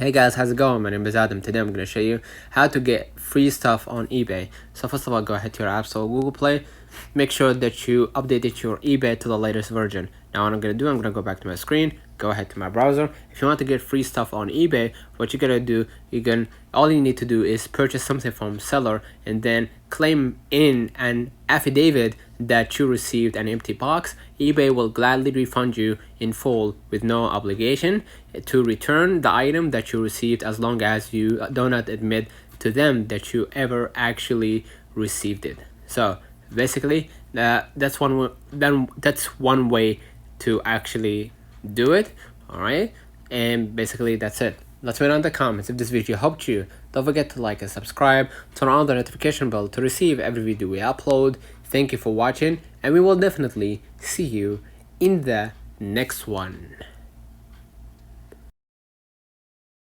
Hey guys, how's it going? My name is Adam. Today I'm going to show you how to get free stuff on eBay. So first of all, go ahead to your App Store, Google Play. Make sure that you updated your eBay to the latest version. Now what I'm going to do, I'm going to go back to my screen, go ahead to my browser. If you want to get free stuff on eBay, what you're going to do, all you need to do is purchase something from seller and then claim in an affidavit that you received an empty box. eBay will gladly refund you in full with no obligation to return the item that you received, as long as you do not admit to them that you ever actually received it. So basically that's one way to actually do it. All right, and basically that's it. Let's wait on the comments. If this video helped you, don't forget to like and subscribe, turn on the notification bell to receive every video we upload. Thank you for watching, and we will definitely see you in the next one.